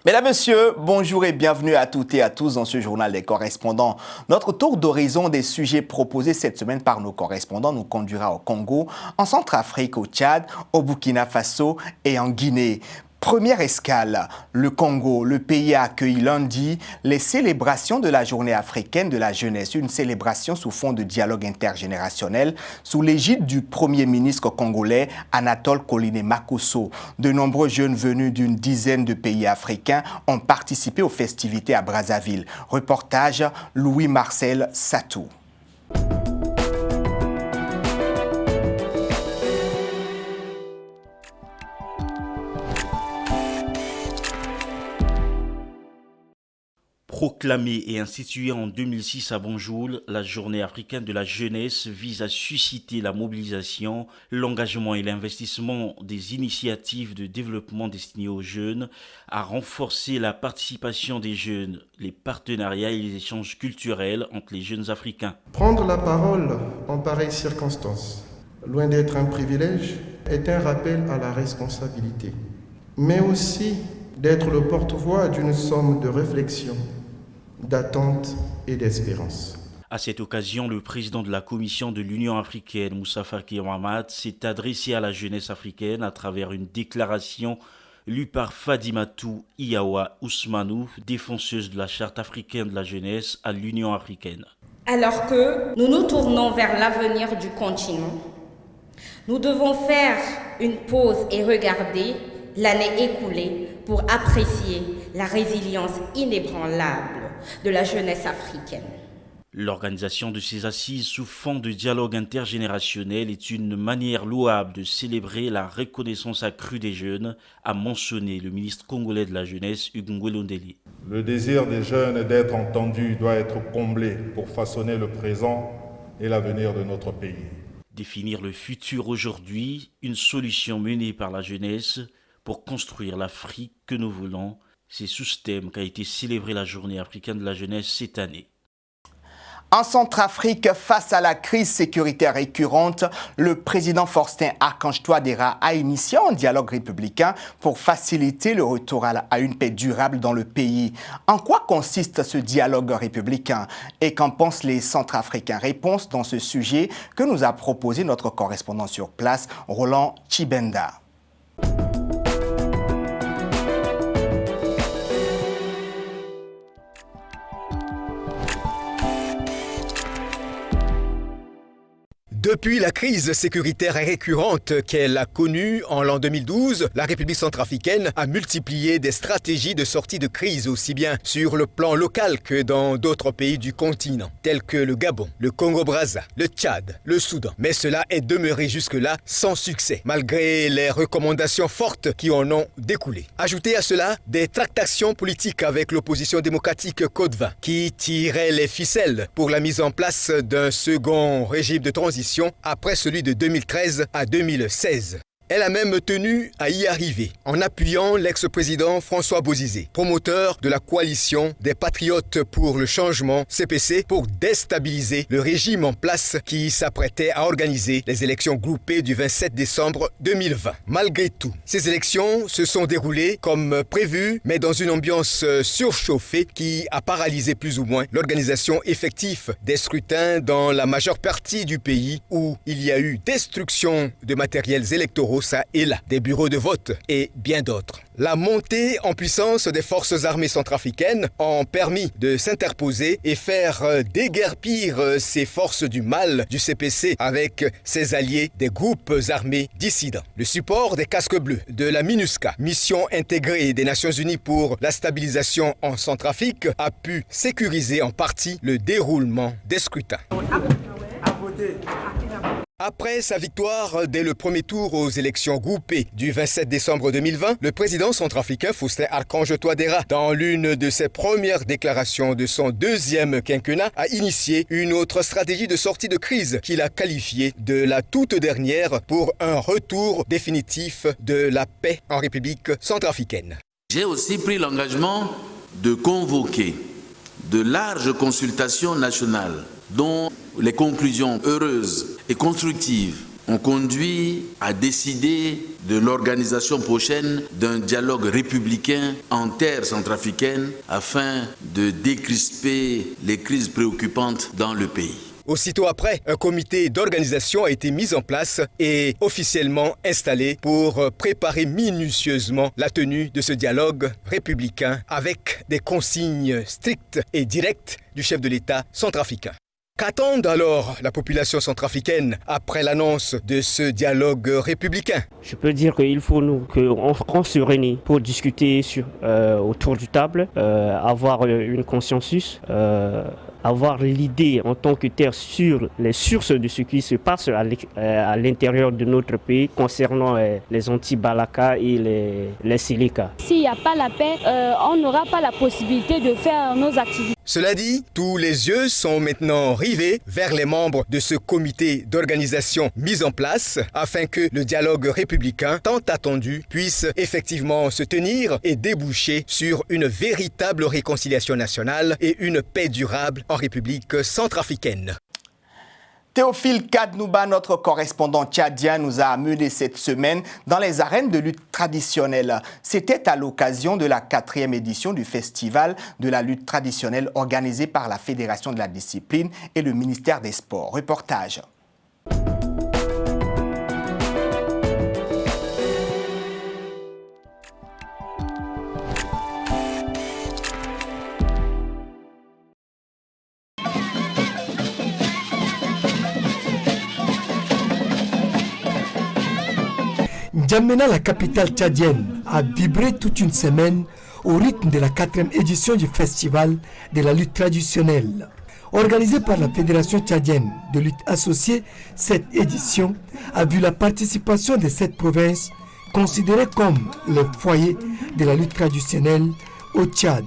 Mesdames, Messieurs, bonjour et bienvenue à toutes et à tous dans ce journal des correspondants. Notre tour d'horizon des sujets proposés cette semaine par nos correspondants nous conduira au Congo, en Centrafrique, au Tchad, au Burkina Faso et en Guinée. Première escale, le Congo. Le pays a accueilli lundi les célébrations de la Journée africaine de la jeunesse, une célébration sous fond de dialogue intergénérationnel sous l'égide du Premier ministre congolais Anatole Koliné-Makosso. De nombreux jeunes venus d'une dizaine de pays africains ont participé aux festivités à Brazzaville. Reportage Louis-Marcel Satou. Proclamée et instituée en 2006 à Banjul, la Journée africaine de la jeunesse vise à susciter la mobilisation, l'engagement et l'investissement des initiatives de développement destinées aux jeunes, à renforcer la participation des jeunes, les partenariats et les échanges culturels entre les jeunes africains. Prendre la parole en pareille circonstance, loin d'être un privilège, est un rappel à la responsabilité, mais aussi d'être le porte-voix d'une somme de réflexions, d'attente et d'espérance. À cette occasion, le président de la Commission de l'Union africaine, Moussa Faki Mahamat, s'est adressé à la jeunesse africaine à travers une déclaration lue par Fadimatou Iyawa Ousmanou, défenseuse de la Charte africaine de la jeunesse à l'Union africaine. Alors que nous nous tournons vers l'avenir du continent, nous devons faire une pause et regarder l'année écoulée pour apprécier la résilience inébranlable de la jeunesse africaine. L'organisation de ces assises sous fond de dialogue intergénérationnel est une manière louable de célébrer la reconnaissance accrue des jeunes, a mentionné le ministre congolais de la jeunesse, Hugues Ngwelondeli. Le désir des jeunes d'être entendus doit être comblé pour façonner le présent et l'avenir de notre pays. Définir le futur aujourd'hui, une solution menée par la jeunesse pour construire l'Afrique que nous voulons. C'est sous ce thème qu'a été célébrée la Journée africaine de la jeunesse cette année. En Centrafrique, face à la crise sécuritaire récurrente, le président Faustin Archange Touadéra a initié un dialogue républicain pour faciliter le retour à une paix durable dans le pays. En quoi consiste ce dialogue républicain et qu'en pensent les Centrafricains? Réponse dans ce sujet que nous a proposé notre correspondant sur place, Roland Chibenda. Depuis la crise sécuritaire récurrente qu'elle a connue en l'an 2012, la République centrafricaine a multiplié des stratégies de sortie de crise aussi bien sur le plan local que dans d'autres pays du continent, tels que le Gabon, le Congo-Brazza, le Tchad, le Soudan. Mais cela est demeuré jusque-là sans succès, malgré les recommandations fortes qui en ont découlé. Ajoutez à cela des tractations politiques avec l'opposition démocratique Côte-Vin, qui tirait les ficelles pour la mise en place d'un second régime de transition après celui de 2013 à 2016. Elle a même tenu à y arriver en appuyant l'ex-président François Bozizé, promoteur de la coalition des Patriotes pour le changement CPC, pour déstabiliser le régime en place qui s'apprêtait à organiser les élections groupées du 27 décembre 2020. Malgré tout, ces élections se sont déroulées comme prévu, mais dans une ambiance surchauffée qui a paralysé plus ou moins l'organisation effective des scrutins dans la majeure partie du pays où il y a eu destruction de matériels électoraux ça et là, des bureaux de vote et bien d'autres. La montée en puissance des forces armées centrafricaines ont permis de s'interposer et faire déguerpir ces forces du mal du CPC avec ses alliés des groupes armés dissidents. Le support des casques bleus de la MINUSCA, mission intégrée des Nations Unies pour la stabilisation en Centrafrique, a pu sécuriser en partie le déroulement des scrutins. Après sa victoire dès le premier tour aux élections groupées du 27 décembre 2020, le président centrafricain Faustin Archange Touadéra, dans l'une de ses premières déclarations de son deuxième quinquennat, a initié une autre stratégie de sortie de crise qu'il a qualifiée de la toute dernière pour un retour définitif de la paix en République centrafricaine. J'ai aussi pris l'engagement de convoquer de larges consultations nationales dont les conclusions heureuses et constructives ont conduit à décider de l'organisation prochaine d'un dialogue républicain en terre centrafricaine afin de décrisper les crises préoccupantes dans le pays. Aussitôt après, un comité d'organisation a été mis en place et officiellement installé pour préparer minutieusement la tenue de ce dialogue républicain avec des consignes strictes et directes du chef de l'État centrafricain. Qu'attendent alors la population centrafricaine après l'annonce de ce dialogue républicain? Je peux dire qu'il faut qu'on se réunisse pour discuter autour du table, avoir une consensus, avoir l'idée en tant que terre sur les sources de ce qui se passe à l'intérieur de notre pays concernant les anti-Balaka et les Séléka. S'il n'y a pas la paix, on n'aura pas la possibilité de faire nos activités. Cela dit, tous les yeux sont maintenant rivés vers les membres de ce comité d'organisation mis en place afin que le dialogue républicain tant attendu puisse effectivement se tenir et déboucher sur une véritable réconciliation nationale et une paix durable en République centrafricaine. Théophile Kadnouba, notre correspondant tchadien, nous a amené cette semaine dans les arènes de lutte traditionnelle. C'était à l'occasion de la 4e édition du festival de la lutte traditionnelle organisé par la Fédération de la discipline et le ministère des Sports. Reportage. N'Djamena, la capitale tchadienne, a vibré toute une semaine au rythme de la 4e édition du festival de la lutte traditionnelle. Organisée par la Fédération tchadienne de lutte associée, cette édition a vu la participation de 7 provinces considérées comme le foyer de la lutte traditionnelle au Tchad,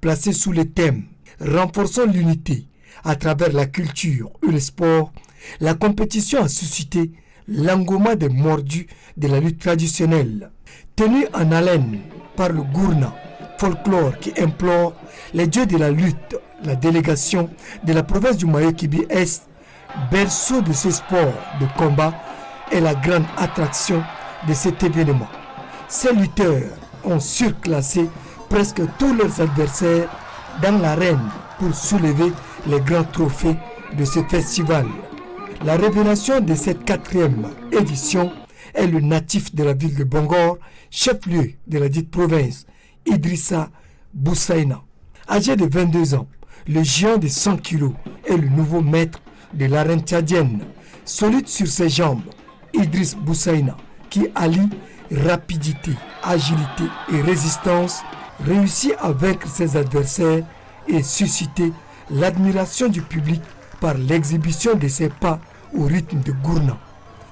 placée sous le thème « Renforçons l'unité à travers la culture et le sport ». La compétition a suscité l'engouement des mordus de la lutte traditionnelle, tenu en haleine par le Gourna, folklore qui implore les dieux de la lutte. La délégation de la province du Mayo-Kibi-Est, berceau de ce sport de combat, est la grande attraction de cet événement. Ces lutteurs ont surclassé presque tous leurs adversaires dans l'arène pour soulever les grands trophées de ce festival. La révélation de cette 4e édition est le natif de la ville de Bongor, chef-lieu de la dite province, Idrissa Boussaïna. Âgé de 22 ans, le géant de 100 kg est le nouveau maître de l'arène tchadienne. Solide sur ses jambes, Idriss Boussaïna, qui allie rapidité, agilité et résistance, réussit à vaincre ses adversaires et susciter l'admiration du public par l'exhibition de ses pas au rythme de Gourna.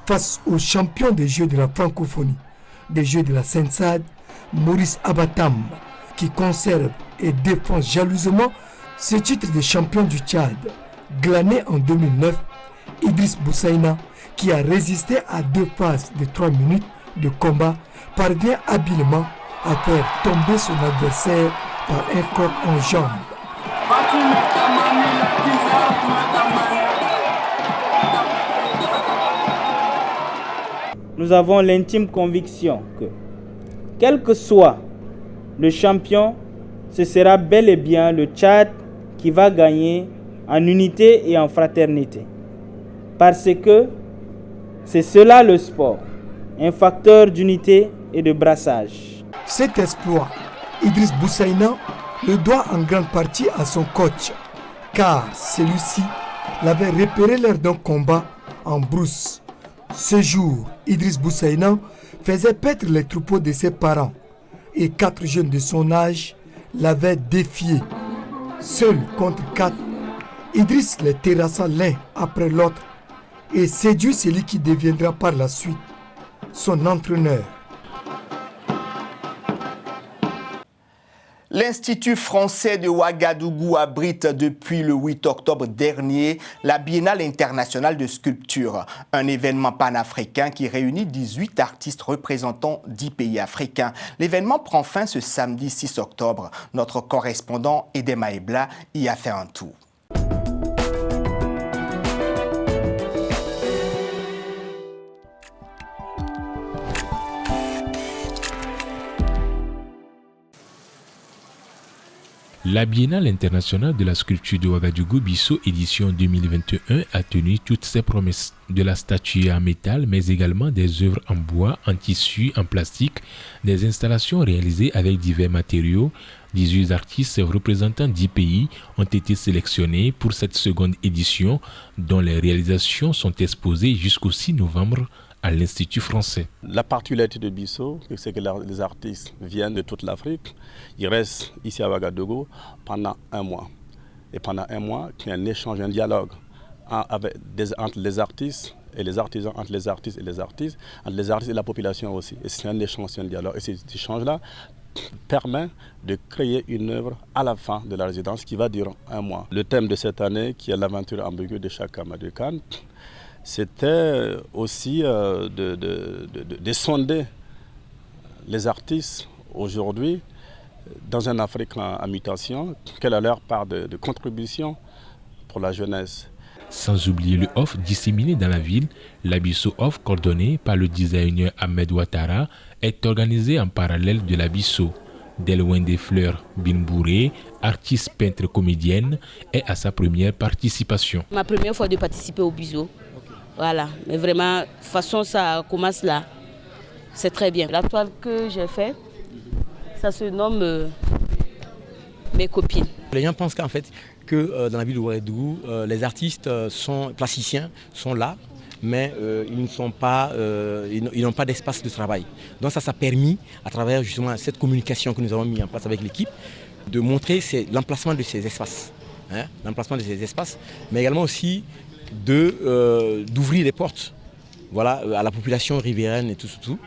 Face au champion des Jeux de la francophonie, des Jeux de la Seine-Sade, Maurice Abatam, qui conserve et défend jalousement ce titre de champion du Tchad. Glané en 2009, Idriss Boussaïna, qui a résisté à 2 phases de 3 minutes de combat, parvient habilement à faire tomber son adversaire par un corps en jambe. Nous avons l'intime conviction que, quel que soit le champion, ce sera bel et bien le Tchad qui va gagner en unité et en fraternité. Parce que c'est cela le sport, un facteur d'unité et de brassage. Cet exploit, Idriss Boussaïna le doit en grande partie à son coach, car celui-ci l'avait repéré lors d'un combat en brousse. Ce jour, Idriss Boussaïna faisait paître les troupeaux de ses parents et 4 jeunes de son âge l'avaient défié. Seul contre 4, Idriss les terrassa l'un après l'autre et séduit celui qui deviendra par la suite son entraîneur. L'Institut français de Ouagadougou abrite depuis le 8 octobre dernier la Biennale internationale de sculpture, un événement panafricain qui réunit 18 artistes représentant 10 pays africains. L'événement prend fin ce samedi 6 octobre. Notre correspondant Edema Ebla y a fait un tour. La Biennale internationale de la sculpture de Ouagadougou-Bissau édition 2021 a tenu toutes ses promesses. De la statue en métal, mais également des œuvres en bois, en tissu, en plastique, des installations réalisées avec divers matériaux. 18 artistes représentant 10 pays ont été sélectionnés pour cette seconde édition, dont les réalisations sont exposées jusqu'au 6 novembre à l'Institut français. La particularité de Bissau, c'est que les artistes viennent de toute l'Afrique. Ils restent ici à Ouagadougou pendant un mois. Et pendant un mois, il y a un échange, un dialogue entre les artistes et les artisans, entre les artistes et les artistes, entre les artistes et la population aussi. Et c'est un échange, c'est un dialogue. Et cet échange-là permet de créer une œuvre à la fin de la résidence qui va durer un mois. Le thème de cette année, qui est l'aventure ambiguë de Chaka Amadou Kane, c'était aussi de sonder les artistes aujourd'hui dans une Afrique en mutation, quelle est leur part de contribution pour la jeunesse. Sans oublier le off disséminé dans la ville, la Bissau Off, coordonnée par le designer Ahmed Ouattara, est organisée en parallèle de la Bissau. Delwin des Fleurs Binbouré, artiste peintre comédienne, est à sa première participation. Ma première fois de participer au Bissau. Voilà, mais vraiment, de toute façon, ça commence là. C'est très bien. La toile que j'ai faite, ça se nomme Mes copines. Les gens pensent qu'en fait, que dans la ville de Ouagadougou, les artistes plasticiens sont là, mais ils n'ont pas d'espace de travail. Donc ça a permis, à travers justement cette communication que nous avons mis en place avec l'équipe, de montrer l'emplacement de ces espaces. L'emplacement de ces espaces, mais également aussi d'ouvrir les portes, voilà, à la population riveraine et tout.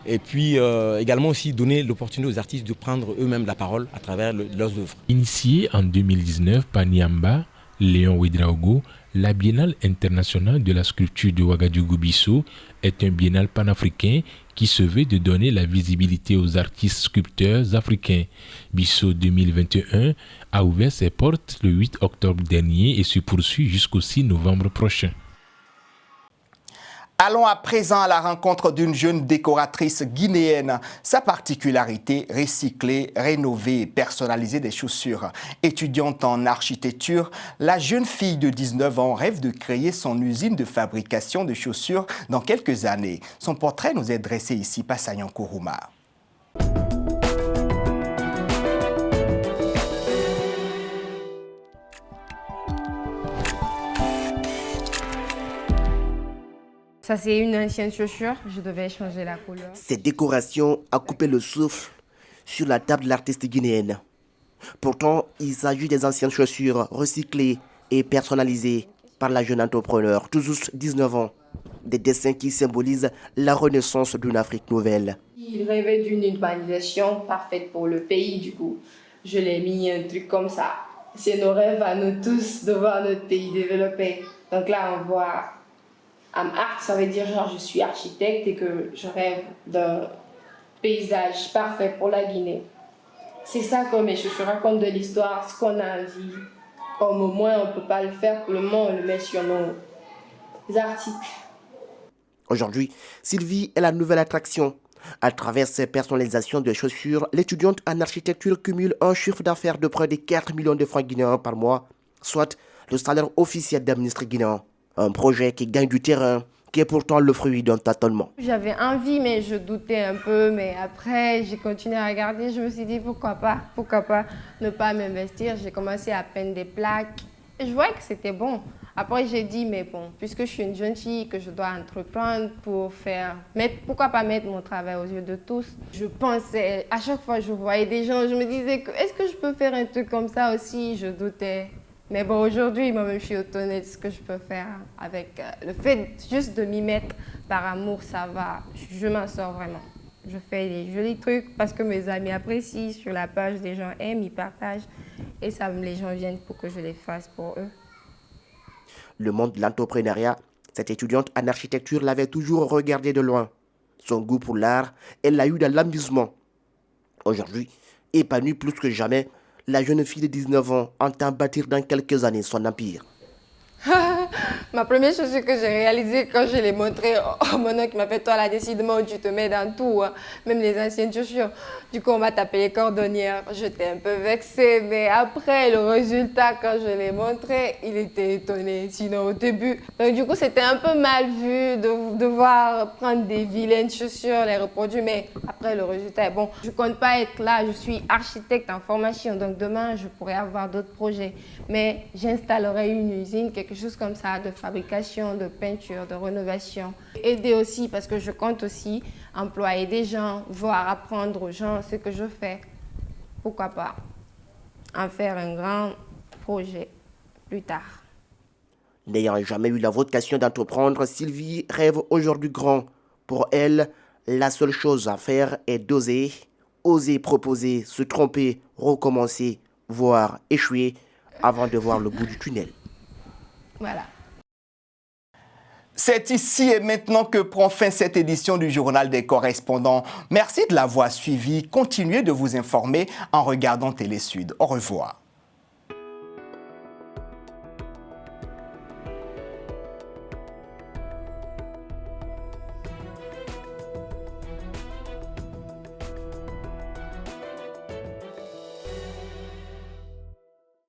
Et puis également aussi donner l'opportunité aux artistes de prendre eux-mêmes la parole à travers leurs œuvres. Initiée en 2019 par Niamba, Léon Ouedraogo, la Biennale internationale de la sculpture de Ouagadougou-Bissau est un biennale panafricain qui se veut de donner la visibilité aux artistes sculpteurs africains. Bissau 2021 a ouvert ses portes le 8 octobre dernier et se poursuit jusqu'au 6 novembre prochain. Allons à présent à la rencontre d'une jeune décoratrice guinéenne. Sa particularité, recycler, rénover et personnaliser des chaussures. Étudiante en architecture, la jeune fille de 19 ans rêve de créer son usine de fabrication de chaussures dans quelques années. Son portrait nous est dressé ici par Sayan Kourouma. Ça, c'est une ancienne chaussure, je devais changer la couleur. Cette décoration a coupé le souffle sur la table de l'artiste guinéenne. Pourtant, il s'agit des anciennes chaussures recyclées et personnalisées par la jeune entrepreneur, tout juste 19 ans. Des dessins qui symbolisent la renaissance d'une Afrique nouvelle. Il rêvait d'une urbanisation parfaite pour le pays, du coup. Je l'ai mis un truc comme ça. C'est nos rêves à nous tous de voir notre pays développé. Donc là, on voit... I'm art, ça veut dire genre je suis architecte et que je rêve d'un paysage parfait pour la Guinée. C'est ça que mes chaussures racontent de l'histoire, ce qu'on a envie. Comme au moins on ne peut pas le faire pour le moment, on le met sur nos articles. Aujourd'hui, Sylvie est la nouvelle attraction. À travers ses personnalisations de chaussures, l'étudiante en architecture cumule un chiffre d'affaires de près de 4 millions de francs guinéens par mois, soit le salaire officiel d'un ministre guinéen. Un projet qui gagne du terrain, qui est pourtant le fruit d'un tâtonnement. J'avais envie, mais je doutais un peu. Mais après, j'ai continué à regarder. Je me suis dit, pourquoi pas ne pas m'investir. J'ai commencé à peindre des plaques. Et je voyais que c'était bon. Après, j'ai dit, mais bon, puisque je suis une jeune fille, que je dois entreprendre pour faire... Mais pourquoi pas mettre mon travail aux yeux de tous? Je pensais, à chaque fois que je voyais des gens, je me disais, est-ce que je peux faire un truc comme ça aussi? Je doutais. Mais bon, aujourd'hui, moi-même, je suis autonome de ce que je peux faire avec le fait juste de m'y mettre par amour, ça va. Je m'en sors vraiment. Je fais des jolis trucs parce que mes amis apprécient. Sur la page, les gens aiment, ils partagent. Et ça, les gens viennent pour que je les fasse pour eux. Le monde de l'entrepreneuriat, cette étudiante en architecture l'avait toujours regardé de loin. Son goût pour l'art, elle l'a eu dans l'amusement. Aujourd'hui, épanouie plus que jamais, la jeune fille de 19 ans entend bâtir dans quelques années son empire. Ma première chose que j'ai réalisée quand je l'ai montré, mon oncle m'a fait, toi là, décidément, tu te mets dans tout, hein, même les anciennes chaussures. Du coup, on m'a tapé les cordonnières. J'étais un peu vexée, mais après, le résultat, quand je l'ai montré, il était étonné. Sinon, au début, donc du coup, c'était un peu mal vu de devoir prendre des vilaines chaussures, les reproduire, mais après, le résultat est bon. Je compte pas être là, je suis architecte en formation, donc demain, je pourrais avoir d'autres projets. Mais j'installerai une usine, quelque chose comme ça, de fabrication, de peinture, de rénovation. Aider aussi, parce que je compte aussi employer des gens, voir apprendre aux gens ce que je fais. Pourquoi pas en faire un grand projet plus tard. N'ayant jamais eu la vocation d'entreprendre, Sylvie rêve aujourd'hui grand. Pour elle, la seule chose à faire est d'oser, oser proposer, se tromper, recommencer, voire échouer avant de voir le bout du tunnel. Voilà. C'est ici et maintenant que prend fin cette édition du Journal des correspondants. Merci de l'avoir suivi. Continuez de vous informer en regardant Télé Sud. Au revoir.